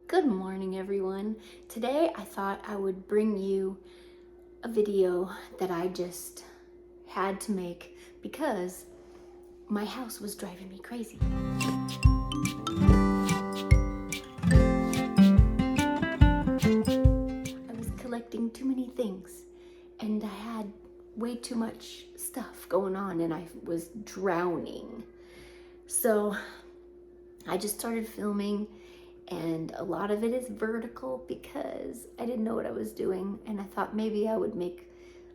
Good morning, everyone. Today I thought I would bring you a video that I just had to make because my house was driving me crazy. I was collecting too many things and I had way too much stuff going on and I was drowning. So I just started filming, and a lot of it is vertical because I didn't know what I was doing, and I thought maybe I would make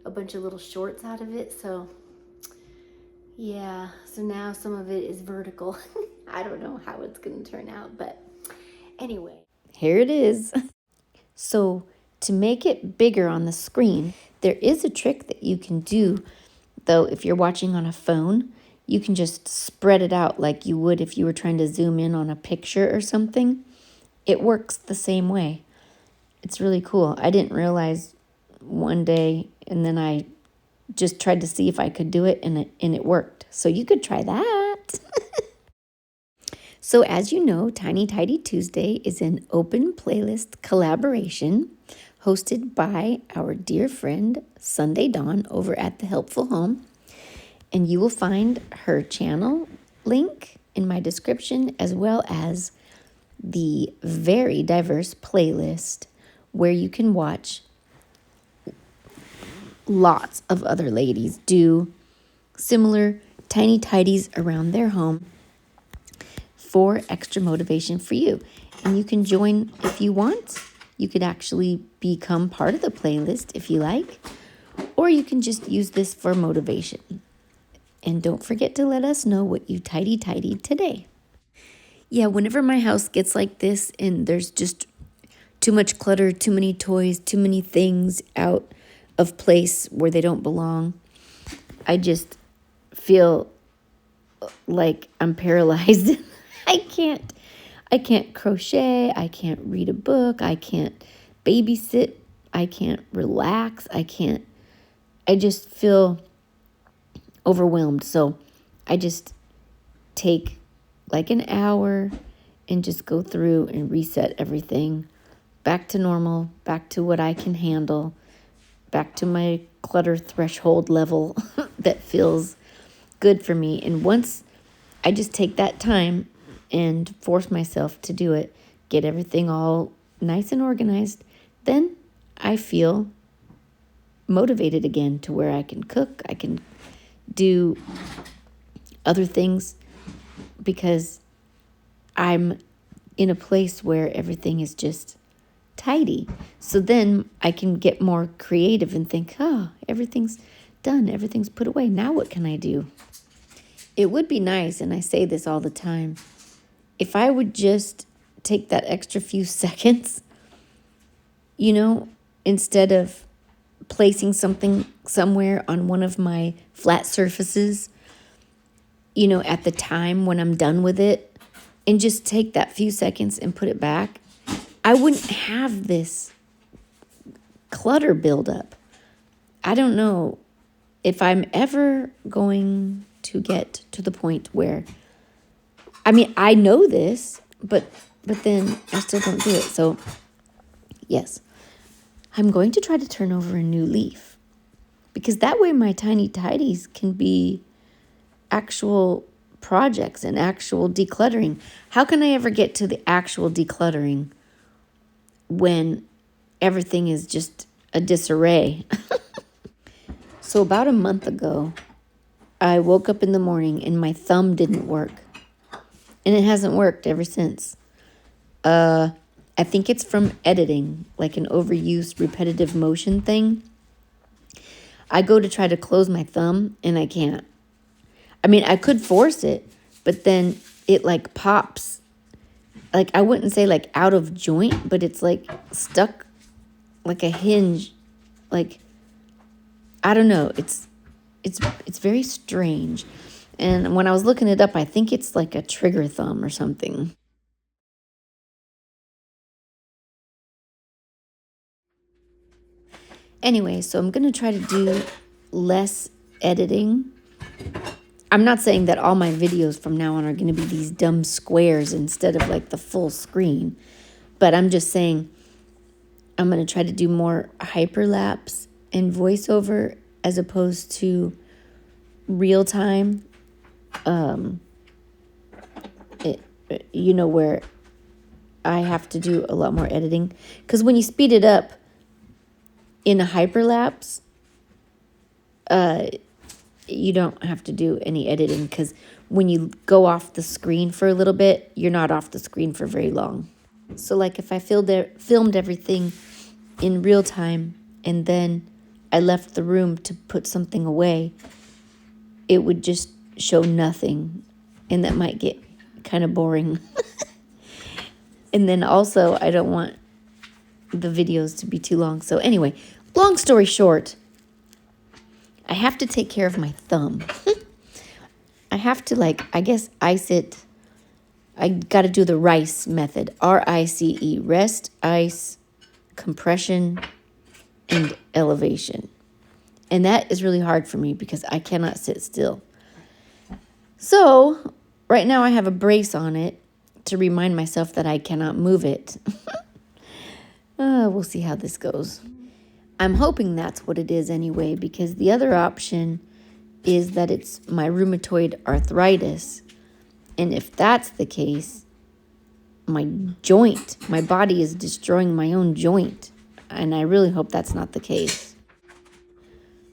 a bunch of little shorts out of it. So yeah, so now some of it is vertical. I don't know how it's gonna turn out, but anyway, here it is. So to make it bigger on the screen, there is a trick that you can do, though. If you're watching on a phone, you can just spread it out like you would if you were trying to zoom in on a picture or something. It works the same way. It's really cool. I didn't realize one day, and then I just tried to see if I could do it, and it worked. So you could try that. So as you know, Tiny Tidy Tuesday is an open playlist collaboration hosted by our dear friend Sunday Dawn over at The Helpful Home. And you will find her channel link in my description, as well as the very diverse playlist where you can watch lots of other ladies do similar tiny tidies around their home for extra motivation for you. And you can join if you want. You could actually become part of the playlist if you like, or you can just use this for motivation. And don't forget to let us know what you tidied today. Yeah, whenever my house gets like this and there's just too much clutter, too many toys, too many things out of place where they don't belong, I just feel like I'm paralyzed. I can't crochet, I can't read a book, I can't babysit, I can't relax, I just feel overwhelmed. So I just take like an hour and just go through and reset everything back to normal, back to what I can handle, back to my clutter threshold level that feels good for me. And once I just take that time and force myself to do it, get everything all nice and organized, then I feel motivated again to where I can cook, I can do other things, because I'm in a place where everything is just tidy. So then I can get more creative and think, oh, everything's done, everything's put away. Now what can I do? It would be nice, and I say this all the time, if I would just take that extra few seconds, instead of placing something somewhere on one of my flat surfaces, at the time when I'm done with it, and just take that few seconds and put it back, I wouldn't have this clutter buildup. I don't know if I'm ever going to get to the point where, I know this, but then I still don't do it. So yes, I'm going to try to turn over a new leaf, because that way my tiny tidies can be actual projects and actual decluttering. How can I ever get to the actual decluttering when everything is just a disarray? So about a month ago, I woke up in the morning and my thumb didn't work. And it hasn't worked ever since. I think it's from editing, like an overuse repetitive motion thing. I go to try to close my thumb and I can't. I could force it, but then it like pops. Like, I wouldn't say like out of joint, but it's like stuck like a hinge. Like, I don't know. It's very strange. And when I was looking it up, I think it's like a trigger thumb or something. Anyway, so I'm going to try to do less editing. I'm not saying that all my videos from now on are going to be these dumb squares instead of like the full screen, But I'm just saying, I'm going to try to do more hyperlapse and voiceover as opposed to real time. Where I have to do a lot more editing. Because when you speed it up in a hyperlapse, you don't have to do any editing. Because when you go off the screen for a little bit, you're not off the screen for very long. So like if I filmed everything in real time and then I left the room to put something away, it would just show nothing. And that might get kind of boring. And then also, I don't want the videos to be too long. So anyway, long story short, I have to take care of my thumb. I have to I guess ice it. I got to do the RICE method. RICE, rest, ice, compression, and elevation. And that is really hard for me because I cannot sit still. So right now I have a brace on it to remind myself that I cannot move it. We'll see how this goes. I'm hoping that's what it is anyway, because the other option is that it's my rheumatoid arthritis. And if that's the case, my body is destroying my own joint. And I really hope that's not the case.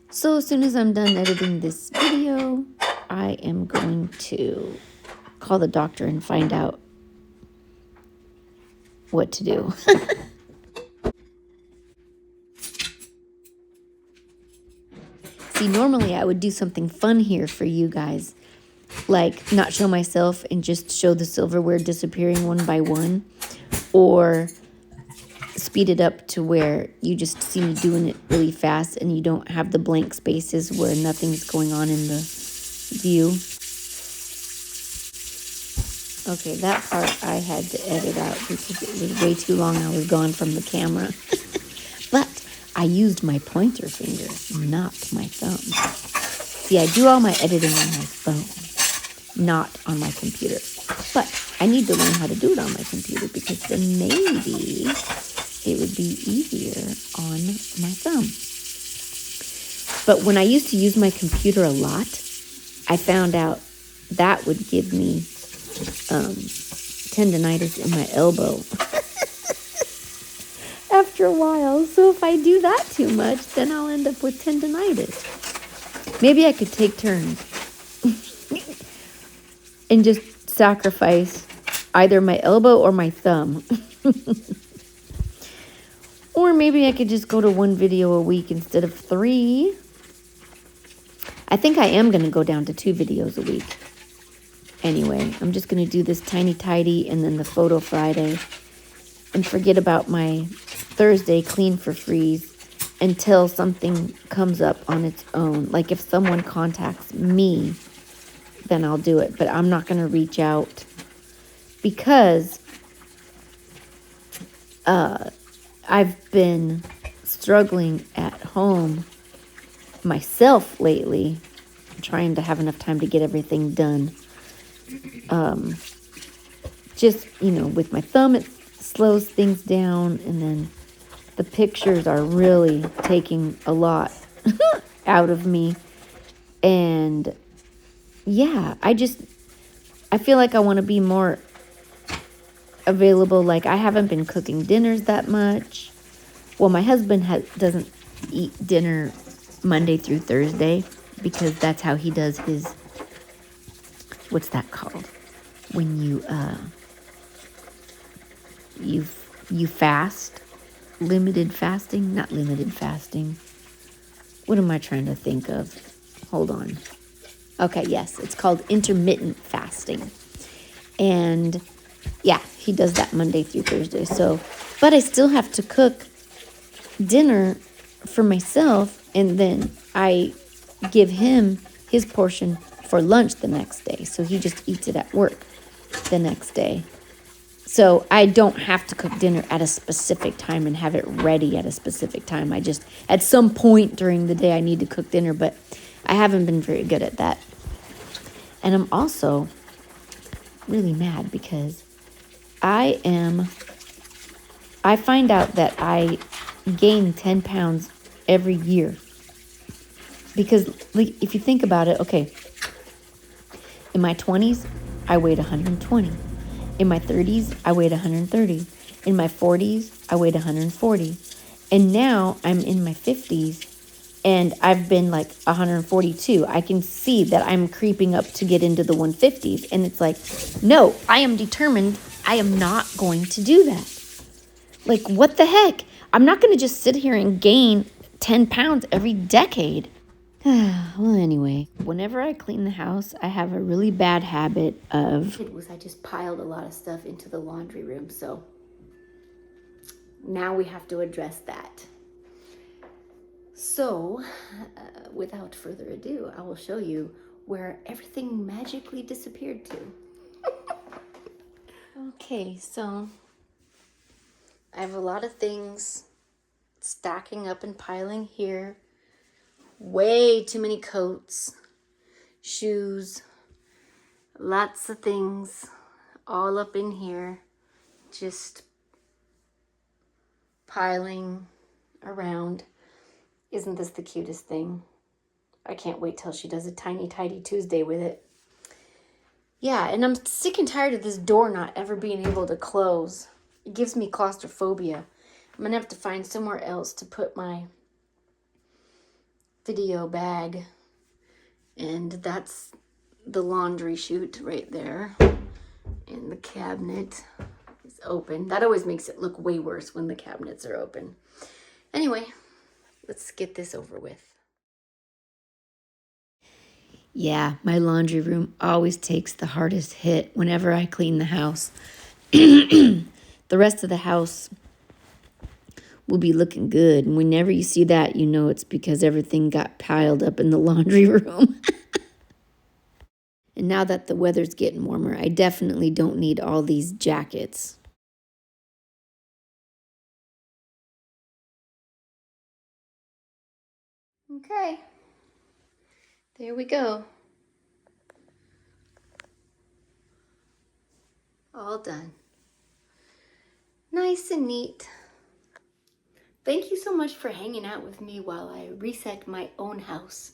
So as soon as I'm done editing this video, I am going to call the doctor and find out what to do. See, normally I would do something fun here for you guys, like not show myself and just show the silverware disappearing one by one, or speed it up to where you just see me doing it really fast and you don't have the blank spaces where nothing's going on in the view. Okay, that part I had to edit out because it was way too long. I was gone from the camera. But I used my pointer finger, not my thumb. See, I do all my editing on my phone, not on my computer. But I need to learn how to do it on my computer because then maybe it would be easier on my thumb. But when I used to use my computer a lot, I found out that would give me tendinitis in my elbow after a while. So if I do that too much, then I'll end up with tendinitis. Maybe I could take turns and just sacrifice either my elbow or my thumb. Or maybe I could just go to one video a week instead of 3. I think I am going to go down to 2 videos a week. Anyway, I'm just going to do this tiny tidy and then the photo Friday and forget about my Thursday clean for freeze until something comes up on its own. Like if someone contacts me, then I'll do it. But I'm not going to reach out because I've been struggling at home myself lately, trying to have enough time to get everything done. Just, with my thumb, it slows things down, and then the pictures are really taking a lot out of me. And yeah, I feel like I want to be more available. Like I haven't been cooking dinners that much. Well, my husband doesn't eat dinner Monday through Thursday because that's how he does his, what's that called? When you fast, limited fasting, not limited fasting. What am I trying to think of? Hold on. Okay, yes, it's called intermittent fasting. And yeah, he does that Monday through Thursday. So, but I still have to cook dinner for myself, and then I give him his portion for lunch the next day. So he just eats it at work the next day. So I don't have to cook dinner at a specific time and have it ready at a specific time. I just, at some point during the day, I need to cook dinner, but I haven't been very good at that. And I'm also really mad because I am I find out that I gain 10 pounds every year. Because like, if you think about it, okay, in my 20s, I weighed 120. In my 30s, I weighed 130. In my 40s, I weighed 140. And now I'm in my 50s and I've been like 142. I can see that I'm creeping up to get into the 150s. And it's like, no, I am determined I am not going to do that. Like, what the heck? I'm not going to just sit here and gain 10 pounds every decade. Well, anyway, whenever I clean the house, I have a really bad habit of... I just piled a lot of stuff into the laundry room, so now we have to address that. So, without further ado, I will show you where everything magically disappeared to. Okay, so I have a lot of things stacking up and piling here. Way too many coats, shoes, lots of things all up in here, just piling around. Isn't this the cutest thing? I can't wait till she does a tiny tidy Tuesday with it. Yeah, and I'm sick and tired of this door not ever being able to close. It gives me claustrophobia. I'm gonna have to find somewhere else to put my video bag. And that's the laundry chute right there. And the cabinet is open. That always makes it look way worse when the cabinets are open. Anyway, let's get this over with. Yeah, my laundry room always takes the hardest hit whenever I clean the house. The rest of the house will be looking good. And whenever you see that, you know it's because everything got piled up in the laundry room. And now that the weather's getting warmer, I definitely don't need all these jackets. Okay, there we go. All done. Nice and neat. Thank you so much for hanging out with me while I reset my own house.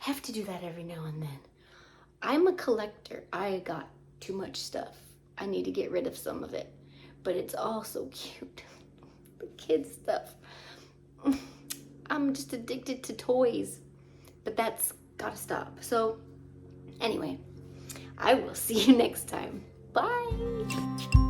I have to do that every now and then. I'm a collector. I got too much stuff. I need to get rid of some of it. But it's all so cute. The kids stuff. I'm just addicted to toys. But that's gotta stop. So anyway, I will see you next time. Bye.